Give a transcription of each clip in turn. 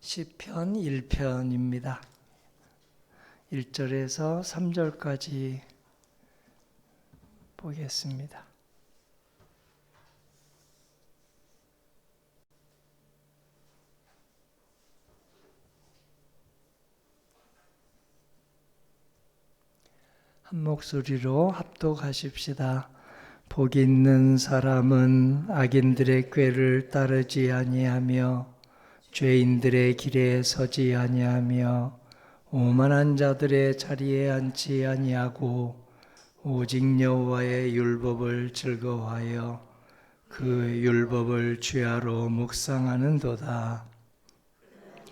시편 1편입니다. 1절에서 3절까지 보겠습니다. 한 목소리로 합독하십시다. 복 있는 사람은 악인들의 꾀를 따르지 아니하며 죄인들의 길에 서지 아니하며 오만한 자들의 자리에 앉지 아니하고 오직 여호와의 율법을 즐거워하여 그 율법을 주야로 묵상하는도다.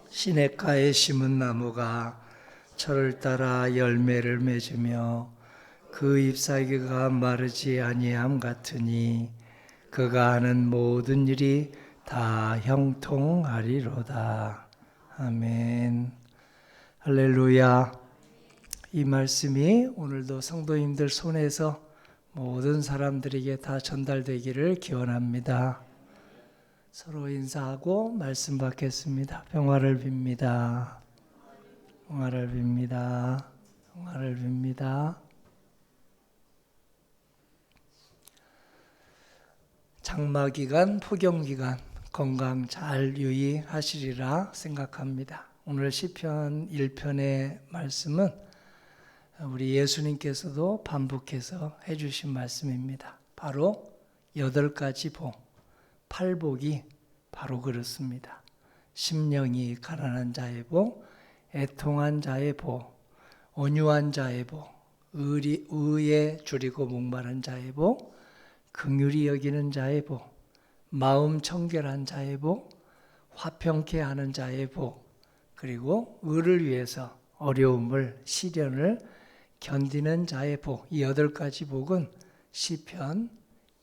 시냇가에 심은 나무가 철을 따라 열매를 맺으며 그 잎사귀가 마르지 아니함 같으니 그가 하는 모든 일이 다 형통하리로다. 아멘. 할렐루야. 이 말씀이 오늘도 성도님들 손에서 모든 사람들에게 다 전달되기를 기원합니다. 서로 인사하고 말씀 받겠습니다. 평화를 빕니다. 평화를 빕니다. 평화를 빕니다. 장마기간, 폭염기간 건강 잘 유의하시리라 생각합니다. 오늘 시편 1편의 말씀은 우리 예수님께서도 반복해서 해주신 말씀입니다. 바로 8가지 복, 8복이 바로 그렇습니다. 심령이 가난한 자의 복, 애통한 자의 복, 온유한 자의 복, 의에 줄이고 목마른 자의 복, 긍휼히 여기는 자의 복, 마음 청결한 자의 복, 화평케 하는 자의 복, 그리고 의를 위해서 어려움을, 시련을 견디는 자의 복, 이 8가지 복은 시편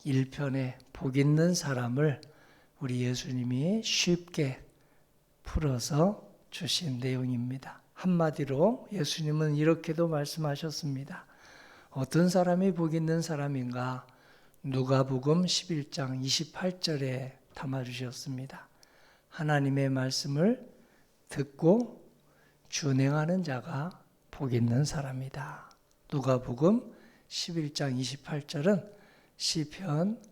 1편에 복 있는 사람을 우리 예수님이 쉽게 풀어서 주신 내용입니다. 한마디로 예수님은 이렇게도 말씀하셨습니다. 어떤 사람이 복 있는 사람인가? 누가복음 11장 28절에 담아주셨습니다. 하나님의 말씀을 듣고 준행하는 자가 복 있는 사람이다. 누가복음 11장 28절은 시편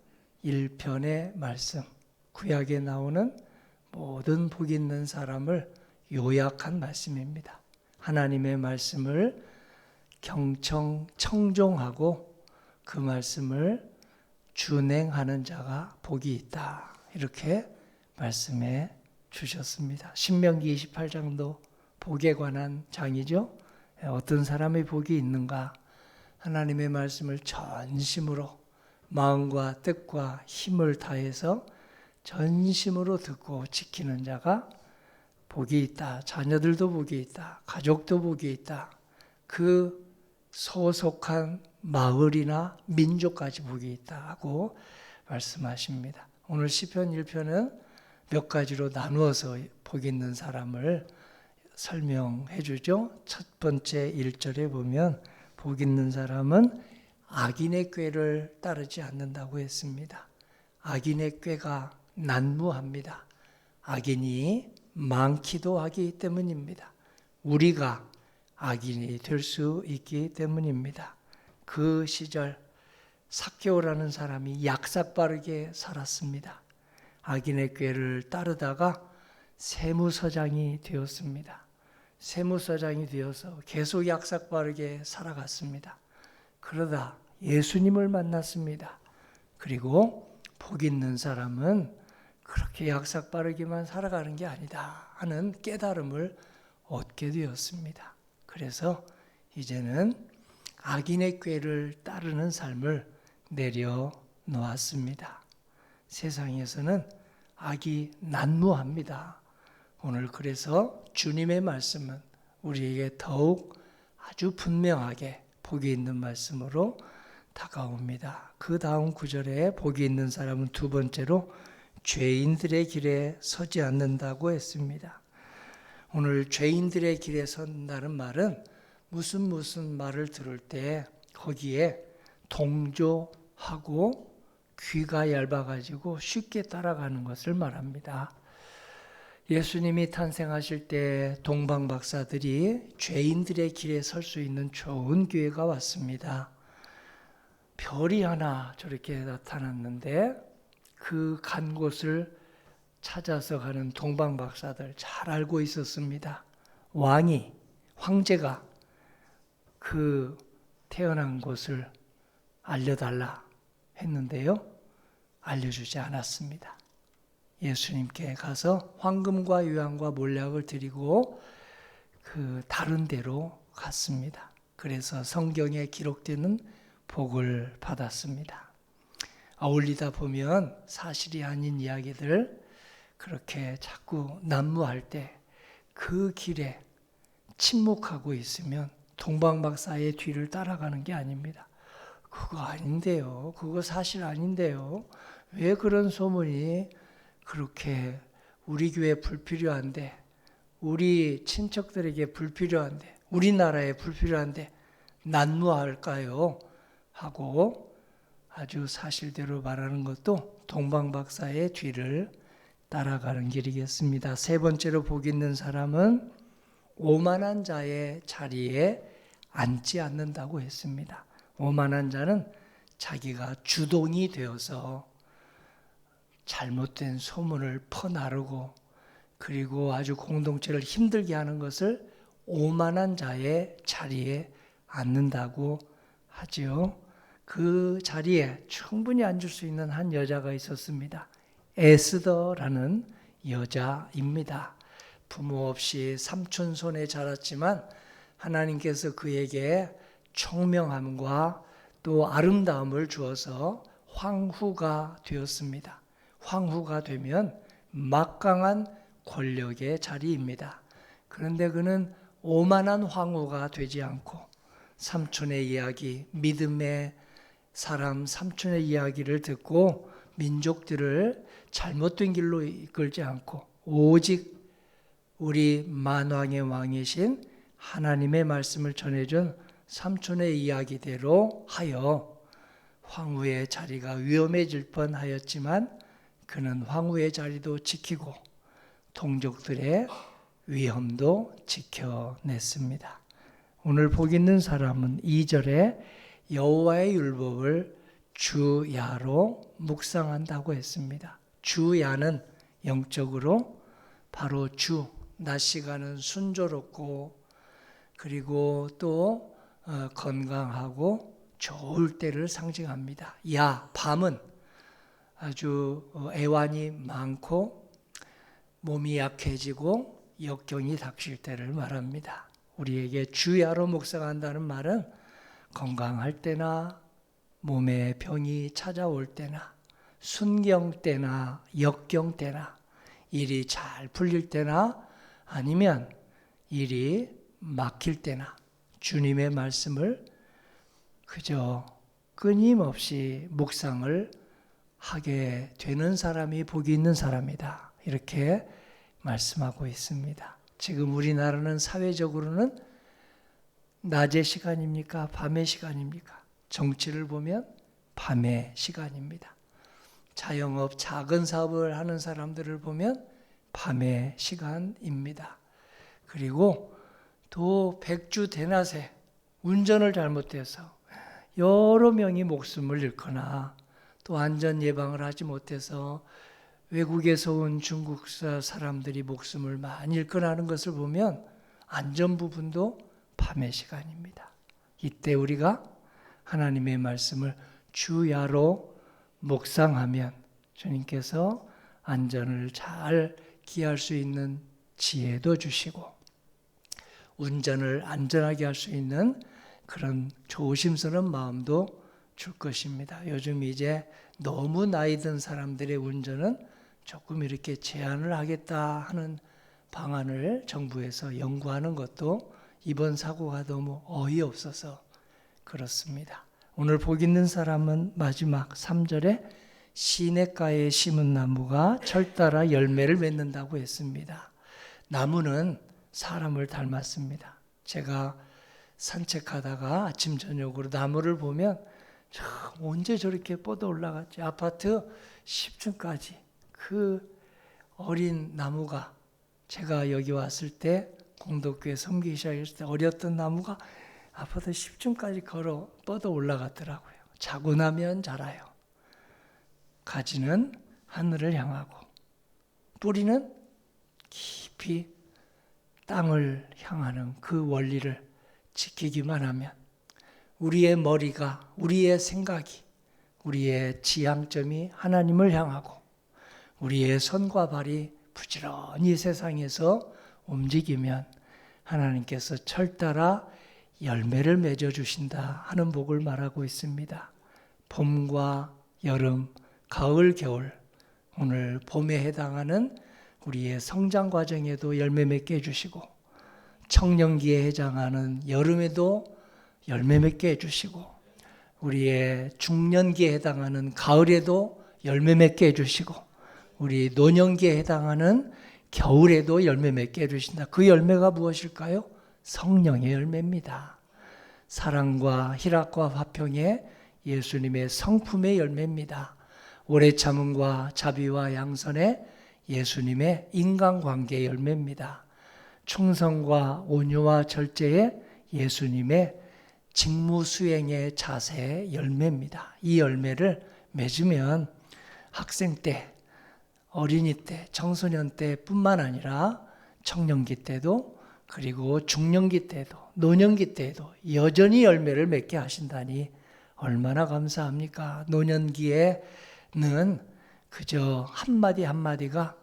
1편의 말씀, 구약에 나오는 모든 복 있는 사람을 요약한 말씀입니다. 하나님의 말씀을 청종하고 그 말씀을 준행하는 자가 복이 있다. 이렇게 말씀해 주셨습니다. 신명기 28장도 복에 관한 장이죠. 어떤 사람의 복이 있는가? 하나님의 말씀을 전심으로 마음과 뜻과 힘을 다해서 전심으로 듣고 지키는 자가 복이 있다. 자녀들도 복이 있다. 가족도 복이 있다. 그 소속한 마을이나 민족까지 복이 있다고 말씀하십니다. 오늘 시편 1편은 몇 가지로 나누어서 복 있는 사람을 설명해 주죠. 첫 번째 1절에 보면 복 있는 사람은 악인의 꾀를 따르지 않는다고 했습니다. 악인의 꾀가 난무합니다. 악인이 많기도 하기 때문입니다. 우리가 악인이 될 수 있기 때문입니다. 그 시절 삭개오라는 사람이 약삭빠르게 살았습니다. 악인의 꾀를 따르다가 세무서장이 되었습니다. 세무서장이 되어서 계속 약삭빠르게 살아갔습니다. 그러다 예수님을 만났습니다. 그리고 복 있는 사람은 그렇게 약삭빠르게만 살아가는 게 아니다 하는 깨달음을 얻게 되었습니다. 그래서 이제는 악인의 꾀를 따르는 삶을 내려놓았습니다. 세상에서는 악이 난무합니다. 오늘 그래서 주님의 말씀은 우리에게 더욱 아주 분명하게 복이 있는 말씀으로 다가옵니다. 그 다음 구절에 복이 있는 사람은 두 번째로 죄인들의 길에 서지 않는다고 했습니다. 오늘 죄인들의 길에 선다는 말은 무슨 말을 들을 때 거기에 동조하고 귀가 얇아가지고 쉽게 따라가는 것을 말합니다. 예수님이 탄생하실 때 동방 박사들이 죄인들의 길에 설 수 있는 좋은 기회가 왔습니다. 별이 하나 저렇게 나타났는데 그 간 곳을 찾아서 가는 동방 박사들 잘 알고 있었습니다. 황제가 그 태어난 곳을 알려달라 했는데요. 알려주지 않았습니다. 예수님께 가서 황금과 유황과 몰약을 드리고 그 다른 데로 갔습니다. 그래서 성경에 기록되는 복을 받았습니다. 어울리다 보면 사실이 아닌 이야기들 그렇게 자꾸 난무할 때 그 길에 침묵하고 있으면 동방박사의 뒤를 따라가는 게 아닙니다. 그거 아닌데요. 그거 사실 아닌데요. 왜 그런 소문이 그렇게 우리 교회에 불필요한데, 우리 친척들에게 불필요한데, 우리나라에 불필요한데 난무할까요? 하고 아주 사실대로 말하는 것도 동방박사의 뒤를 따라가는 길이겠습니다. 세 번째로 복 있는 사람은 오만한 자의 자리에 앉지 않는다고 했습니다. 오만한 자는 자기가 주동이 되어서 잘못된 소문을 퍼나르고 그리고 아주 공동체를 힘들게 하는 것을 오만한 자의 자리에 앉는다고 하지요. 그 자리에 충분히 앉을 수 있는 한 여자가 있었습니다. 에스더라는 여자입니다. 부모 없이 삼촌 손에 자랐지만 하나님께서 그에게 총명함과 또 아름다움을 주어서 황후가 되었습니다. 황후가 되면 막강한 권력의 자리입니다. 그런데 그는 오만한 황후가 되지 않고 삼촌의 이야기, 믿음의 사람 삼촌의 이야기를 듣고 민족들을 잘못된 길로 이끌지 않고 오직 우리 만왕의 왕이신 하나님의 말씀을 전해준 삼촌의 이야기대로 하여 황후의 자리가 위험해질 뻔하였지만 그는 황후의 자리도 지키고 동족들의 위험도 지켜냈습니다. 오늘 복 있는 사람은 2절에 여호와의 율법을 주야로 묵상한다고 했습니다. 주야는 영적으로 바로 낮 시간은 순조롭고 그리고 또 건강하고 좋을 때를 상징합니다. 밤은 아주 애환이 많고 몸이 약해지고 역경이 닥칠 때를 말합니다. 우리에게 주야로 묵상한다는 말은 건강할 때나 몸에 병이 찾아올 때나 순경 때나 역경 때나 일이 잘 풀릴 때나 아니면 일이 막힐 때나 주님의 말씀을 그저 끊임없이 묵상을 하게 되는 사람이 복이 있는 사람이다. 이렇게 말씀하고 있습니다. 지금 우리나라는 사회적으로는 낮의 시간입니까? 밤의 시간입니까? 정치를 보면 밤의 시간입니다. 자영업, 작은 사업을 하는 사람들을 보면 밤의 시간입니다. 그리고 또 백주대낮에 운전을 잘못해서 여러 명이 목숨을 잃거나 또 안전 예방을 하지 못해서 외국에서 온 중국 사람들이 목숨을 많이 잃거나 하는 것을 보면 안전 부분도 밤의 시간입니다. 이때 우리가 하나님의 말씀을 주야로 묵상하면 주님께서 안전을 잘 기할 수 있는 지혜도 주시고 운전을 안전하게 할 수 있는 그런 조심스러운 마음도 줄 것입니다. 요즘 이제 너무 나이 든 사람들의 운전은 조금 이렇게 제한을 하겠다 하는 방안을 정부에서 연구하는 것도 이번 사고가 너무 어이없어서 그렇습니다. 오늘 복 있는 사람은 마지막 3절에 시냇가에 심은 나무가 철따라 열매를 맺는다고 했습니다. 나무는 사람을 닮았습니다. 제가 산책하다가 아침 저녁으로 나무를 보면 언제 저렇게 뻗어 올라갔지? 아파트 10층까지 그 어린 나무가 제가 여기 왔을 때 공덕교회 섬기기 시작했을 때 어렸던 나무가 아파트 10층까지 걸어 뻗어 올라갔더라고요. 자고 나면 자라요. 가지는 하늘을 향하고 뿌리는 깊이 땅을 향하는 그 원리를 지키기만 하면 우리의 머리가, 우리의 생각이, 우리의 지향점이 하나님을 향하고 우리의 손과 발이 부지런히 세상에서 움직이면 하나님께서 철따라 열매를 맺어주신다 하는 복을 말하고 있습니다. 봄과 여름, 가을, 겨울, 오늘 봄에 해당하는 우리의 성장 과정에도 열매 맺게 해주시고 청년기에 해당하는 여름에도 열매 맺게 해주시고 우리의 중년기에 해당하는 가을에도 열매 맺게 해주시고 우리 노년기에 해당하는 겨울에도 열매 맺게 해주신다. 그 열매가 무엇일까요? 성령의 열매입니다. 사랑과 희락과 화평의 예수님의 성품의 열매입니다. 오래 참음과 자비와 양선의 예수님의 인간관계의 열매입니다. 충성과 온유와 절제의 예수님의 직무수행의 자세의 열매입니다. 이 열매를 맺으면 학생 때, 어린이 때, 청소년 때뿐만 아니라 청년기 때도 그리고 중년기 때도 노년기 때도 여전히 열매를 맺게 하신다니 얼마나 감사합니까? 노년기에는 그저 한마디 한마디가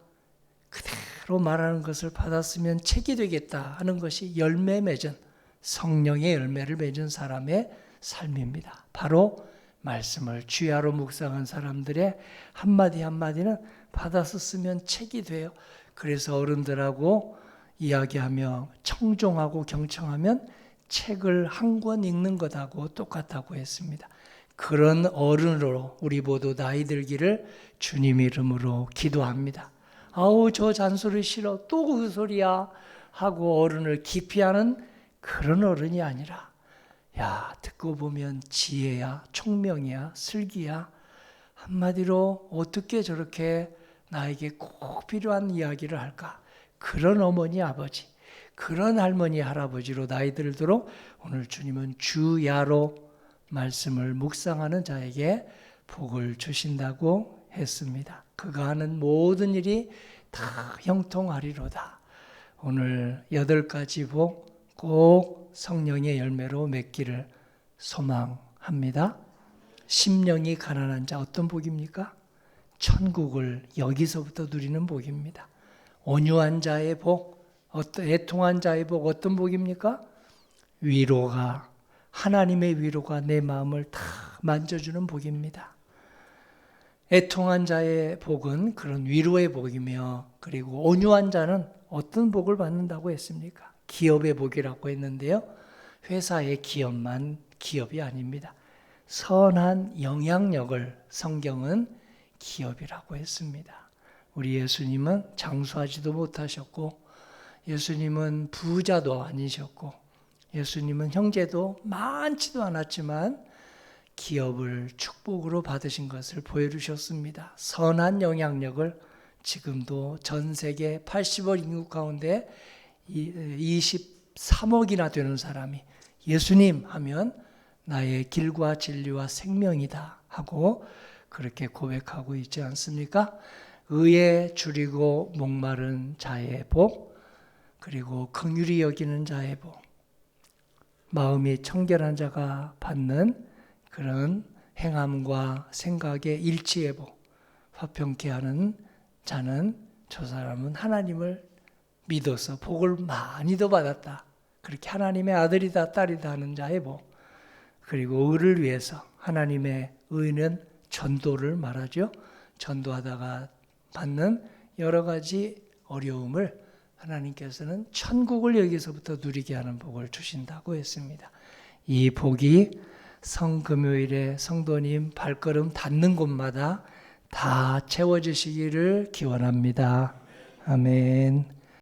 그대로 말하는 것을 받았으면 책이 되겠다 하는 것이 열매 맺은 성령의 열매를 맺은 사람의 삶입니다. 바로 말씀을 주야로 묵상한 사람들의 한마디 한마디는 받아서 쓰면 책이 돼요. 그래서 어른들하고 이야기하며 청종하고 경청하면 책을 한 권 읽는 것하고 똑같다고 했습니다. 그런 어른으로 우리 모두 나이 들기를 주님 이름으로 기도합니다. 아우 저 잔소리 싫어 또 그 소리야 하고 어른을 기피하는 그런 어른이 아니라 야 듣고 보면 지혜야 총명이야 슬기야 한마디로 어떻게 저렇게 나에게 꼭 필요한 이야기를 할까 그런 어머니 아버지 그런 할머니 할아버지로 나이 들도록 오늘 주님은 주야로 말씀을 묵상하는 자에게 복을 주신다고 했습니다. 그가 하는 모든 일이 다 형통하리로다. 오늘 8가지 복 꼭 성령의 열매로 맺기를 소망합니다. 심령이 가난한 자 어떤 복입니까? 천국을 여기서부터 누리는 복입니다. 온유한 자의 복, 애통한 자의 복 어떤 복입니까? 위로가 하나님의 위로가 내 마음을 다 만져주는 복입니다. 애통한 자의 복은 그런 위로의 복이며 그리고 온유한 자는 어떤 복을 받는다고 했습니까? 기업의 복이라고 했는데요. 회사의 기업만 기업이 아닙니다. 선한 영향력을 성경은 기업이라고 했습니다. 우리 예수님은 장수하지도 못하셨고 예수님은 부자도 아니셨고 예수님은 형제도 많지도 않았지만 기업을 축복으로 받으신 것을 보여주셨습니다. 선한 영향력을 지금도 전 세계 80억 인구 가운데 23억이나 되는 사람이 예수님 하면 나의 길과 진리와 생명이다 하고 그렇게 고백하고 있지 않습니까? 의에 줄이고 목마른 자의 복 그리고 긍휼히 여기는 자의 복 마음이 청결한 자가 받는 그런 행함과 생각의 일치의 복 화평케 하는 자는 저 사람은 하나님을 믿어서 복을 많이 더 받았다. 그렇게 하나님의 아들이다 딸이다 하는 자의 복 그리고 의를 위해서 하나님의 의는 전도를 말하죠. 전도하다가 받는 여러 가지 어려움을 하나님께서는 천국을 여기서부터 누리게 하는 복을 주신다고 했습니다. 이 복이 성금요일에 성도님 발걸음 닿는 곳마다 다 채워지시기를 기원합니다. 아멘.